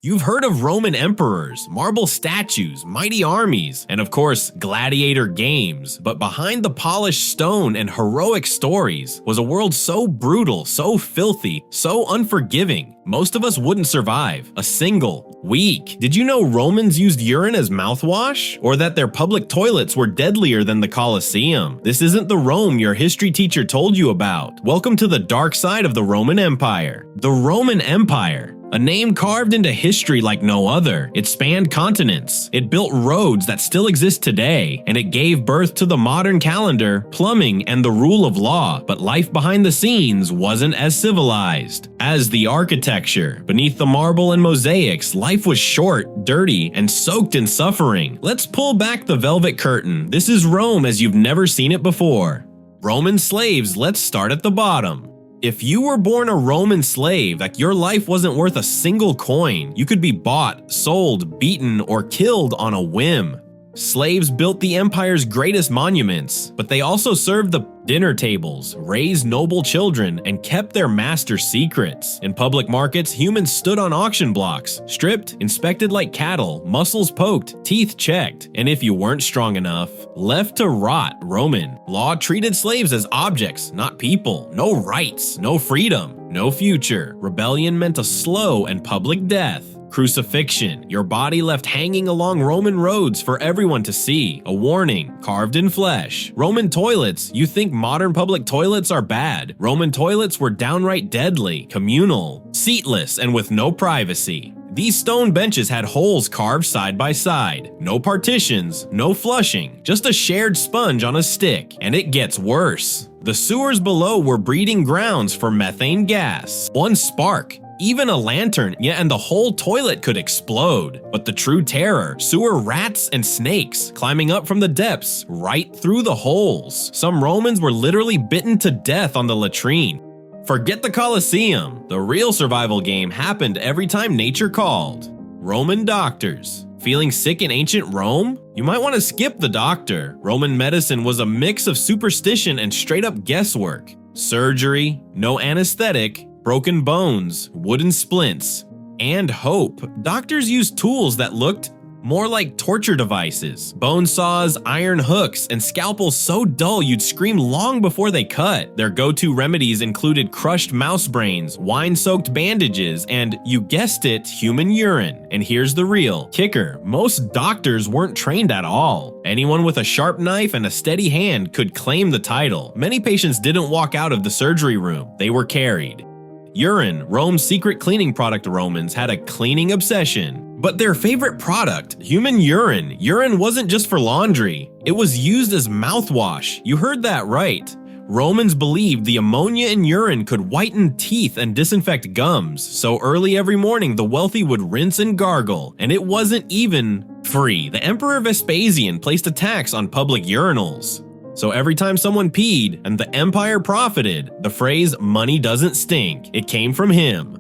You've heard of Roman emperors, marble statues, mighty armies, and of course, gladiator games. But behind the polished stone and heroic stories was a world so brutal, so filthy, so unforgiving, most of us wouldn't survive a single week. Did you know Romans used urine as mouthwash? Or that their public toilets were deadlier than the Colosseum? This isn't the Rome your history teacher told you about. Welcome to the dark side of the Roman Empire. The Roman Empire. A name carved into history like no other. It spanned continents, it built roads that still exist today, and it gave birth to the modern calendar, plumbing, and the rule of law. But life behind the scenes wasn't as civilized as the architecture. Beneath the marble and mosaics, life was short, dirty, and soaked in suffering. Let's pull back the velvet curtain. This is Rome as you've never seen it before. Roman slaves, let's start at the bottom. If you were born a Roman slave, like your life wasn't worth a single coin, you could be bought, sold, beaten, or killed on a whim. Slaves built the empire's greatest monuments, but they also served the dinner tables, raised noble children, and kept their master's secrets. In public markets, humans stood on auction blocks, stripped, inspected like cattle, muscles poked, teeth checked, and if you weren't strong enough, left to rot. Roman law treated slaves as objects, not people. No rights, no freedom, no future. Rebellion meant a slow and public death. Crucifixion, your body left hanging along Roman roads for everyone to see. A warning, carved in flesh. Roman toilets, you think modern public toilets are bad. Roman toilets were downright deadly, communal, seatless, and with no privacy. These stone benches had holes carved side by side. No partitions, no flushing, just a shared sponge on a stick. And it gets worse. The sewers below were breeding grounds for methane gas. One spark, even a lantern, and the whole toilet could explode. But the true terror, sewer rats and snakes climbing up from the depths right through the holes. Some Romans were literally bitten to death on the latrine. Forget the Colosseum. The real survival game happened every time nature called. Roman doctors. Feeling sick in ancient Rome? You might want to skip the doctor. Roman medicine was a mix of superstition and straight up guesswork. Surgery, no anesthetic, broken bones, wooden splints, and hope. Doctors used tools that looked more like torture devices. Bone saws, iron hooks, and scalpels so dull you'd scream long before they cut. Their go-to remedies included crushed mouse brains, wine-soaked bandages, and, you guessed it, human urine. And here's the real kicker. Most doctors weren't trained at all. Anyone with a sharp knife and a steady hand could claim the title. Many patients didn't walk out of the surgery room. They were carried. Urine, Rome's secret cleaning product. Romans had a cleaning obsession. But their favorite product, human urine. Urine wasn't just for laundry. It was used as mouthwash. You heard that right. Romans believed the ammonia in urine could whiten teeth and disinfect gums. So early every morning, the wealthy would rinse and gargle. And it wasn't even free. The Emperor Vespasian placed a tax on public urinals. So every time someone peed and the empire profited, the phrase money doesn't stink, it came from him.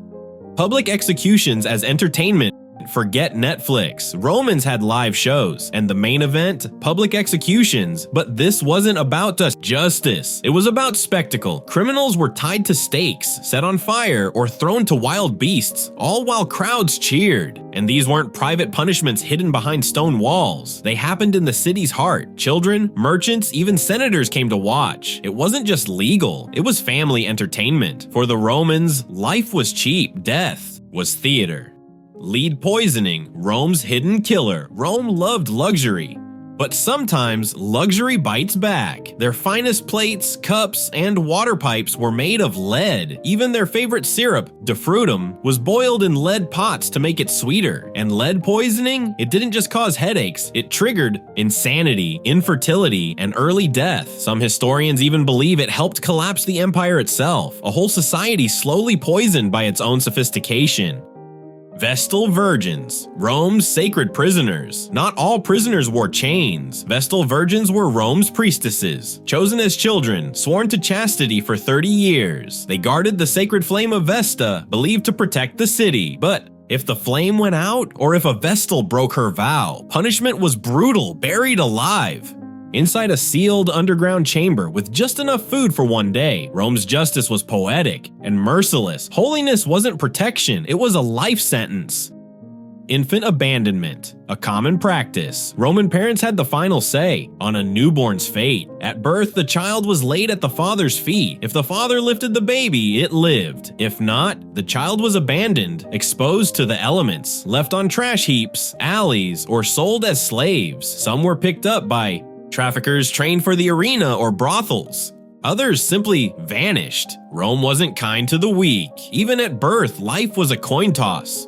Public executions as entertainment. Forget Netflix. Romans had live shows, and the main event, public executions. But this wasn't about just justice. It was about spectacle. Criminals were tied to stakes, set on fire, or thrown to wild beasts, all while crowds cheered. And these weren't private punishments hidden behind stone walls. They happened in the city's heart. Children, merchants, even senators came to watch. It wasn't just legal, it was family entertainment. For the Romans, life was cheap, death was theater. Lead poisoning, Rome's hidden killer. Rome loved luxury. But sometimes, luxury bites back. Their finest plates, cups, and water pipes were made of lead. Even their favorite syrup, defrutum, was boiled in lead pots to make it sweeter. And lead poisoning? It didn't just cause headaches, it triggered insanity, infertility, and early death. Some historians even believe it helped collapse the empire itself. A whole society slowly poisoned by its own sophistication. Vestal virgins, Rome's sacred prisoners. Not all prisoners wore chains. Vestal virgins were Rome's priestesses, chosen as children, sworn to chastity for 30 years. They guarded the sacred flame of Vesta, believed to protect the city. But if the flame went out, or if a Vestal broke her vow, punishment was brutal, buried alive. Inside a sealed underground chamber with just enough food for one day, Rome's justice was poetic and merciless. Holiness wasn't protection, it was a life sentence. Infant abandonment, a common practice. Roman parents had the final say on a newborn's fate. At birth, the child was laid at the father's feet. If the father lifted the baby, it lived. If not, the child was abandoned, exposed to the elements, left on trash heaps, alleys, or sold as slaves. Some were picked up by traffickers trained for the arena or brothels. Others simply vanished. Rome wasn't kind to the weak. Even at birth, life was a coin toss.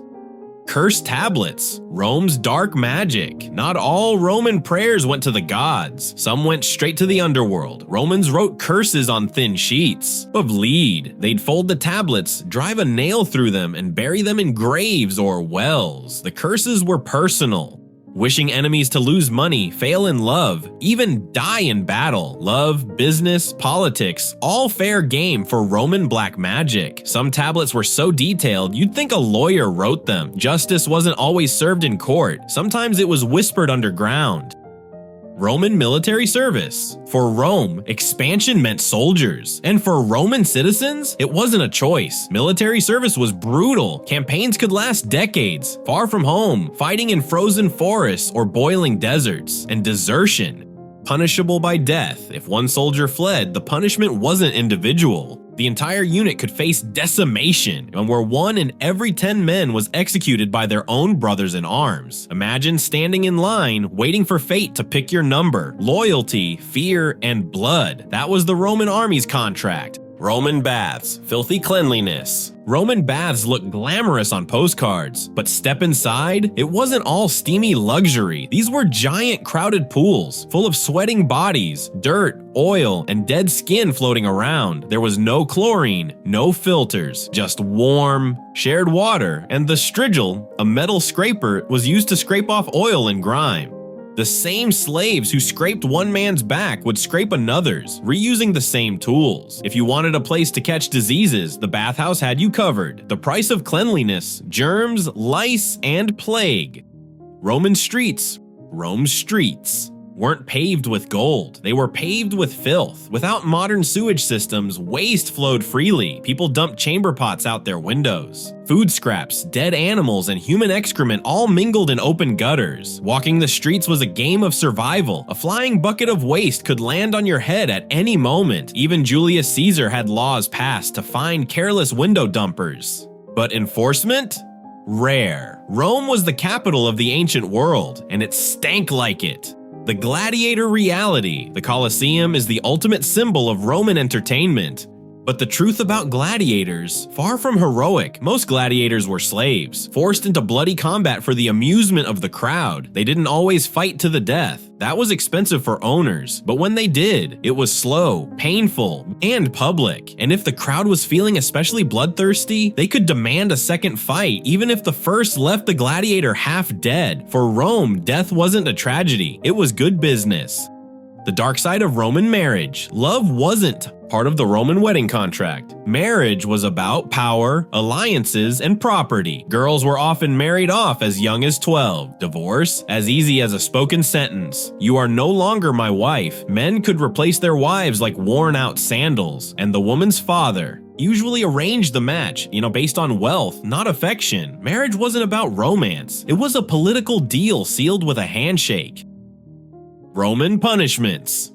Cursed tablets, Rome's dark magic. Not all Roman prayers went to the gods. Some went straight to the underworld. Romans wrote curses on thin sheets of lead. They'd fold the tablets, drive a nail through them, and bury them in graves or wells. The curses were personal. Wishing enemies to lose money, fail in love, even die in battle. Love, business, politics, all fair game for Roman black magic. Some tablets were so detailed, you'd think a lawyer wrote them. Justice wasn't always served in court. Sometimes it was whispered underground. Roman military service. For Rome, expansion meant soldiers. And for Roman citizens, it wasn't a choice. Military service was brutal. Campaigns could last decades, far from home, fighting in frozen forests or boiling deserts. And desertion, punishable by death. If one soldier fled, the punishment wasn't individual. The entire unit could face decimation, and where 1 in every 10 men was executed by their own brothers in arms. Imagine standing in line, waiting for fate to pick your number. Loyalty, fear, and blood. That was the Roman army's contract. Roman baths, filthy cleanliness. Roman baths look glamorous on postcards, but step inside, it wasn't all steamy luxury. These were giant crowded pools, full of sweating bodies, dirt, oil, and dead skin floating around. There was no chlorine, no filters, just warm, shared water, and the strigil, a metal scraper, was used to scrape off oil and grime. The same slaves who scraped one man's back would scrape another's, reusing the same tools. If you wanted a place to catch diseases, the bathhouse had you covered. The price of cleanliness, germs, lice, and plague. Roman streets, Rome's streets, weren't paved with gold. They were paved with filth. Without modern sewage systems, waste flowed freely. People dumped chamber pots out their windows. Food scraps, dead animals, and human excrement all mingled in open gutters. Walking the streets was a game of survival. A flying bucket of waste could land on your head at any moment. Even Julius Caesar had laws passed to fine careless window dumpers. But enforcement? Rare. Rome was the capital of the ancient world, and it stank like it. The gladiator reality. The Colosseum is the ultimate symbol of Roman entertainment. But the truth about gladiators, far from heroic, most gladiators were slaves, forced into bloody combat for the amusement of the crowd. They didn't always fight to the death. That was expensive for owners, but when they did, it was slow, painful, and public. And if the crowd was feeling especially bloodthirsty, they could demand a second fight, even if the first left the gladiator half dead. For Rome, death wasn't a tragedy, it was good business. The dark side of Roman marriage. Love wasn't part of the Roman wedding contract. Marriage was about power, alliances, and property. Girls were often married off as young as 12. Divorce, as easy as a spoken sentence. You are no longer my wife. Men could replace their wives like worn-out sandals. And the woman's father usually arranged the match, based on wealth, not affection. Marriage wasn't about romance. It was a political deal sealed with a handshake. Roman punishments.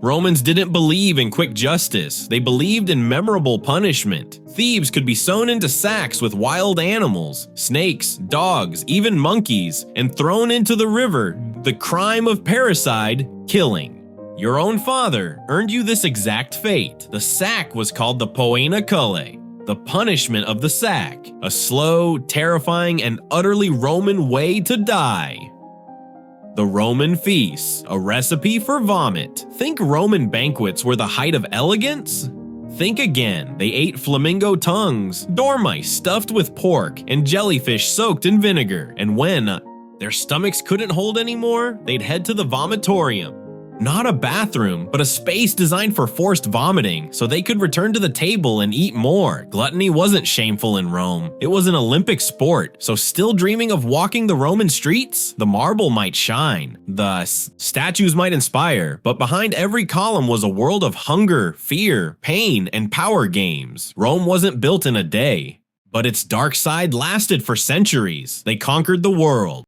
Romans didn't believe in quick justice. They believed in memorable punishment. Thieves could be sewn into sacks with wild animals, snakes, dogs, even monkeys, and thrown into the river. The crime of parricide, killing. Your own father earned you this exact fate. The sack was called the poena culle, the punishment of the sack. A slow, terrifying, and utterly Roman way to die. The Roman feasts, a recipe for vomit. Think Roman banquets were the height of elegance? Think again. They ate flamingo tongues, dormice stuffed with pork, and jellyfish soaked in vinegar. And when their stomachs couldn't hold anymore, they'd head to the vomitorium. Not a bathroom, but a space designed for forced vomiting, so they could return to the table and eat more. Gluttony wasn't shameful in Rome. It was an Olympic sport, so still dreaming of walking the Roman streets? The marble might shine. The statues might inspire, but behind every column was a world of hunger, fear, pain, and power games. Rome wasn't built in a day, But its dark side lasted for centuries. They conquered the world,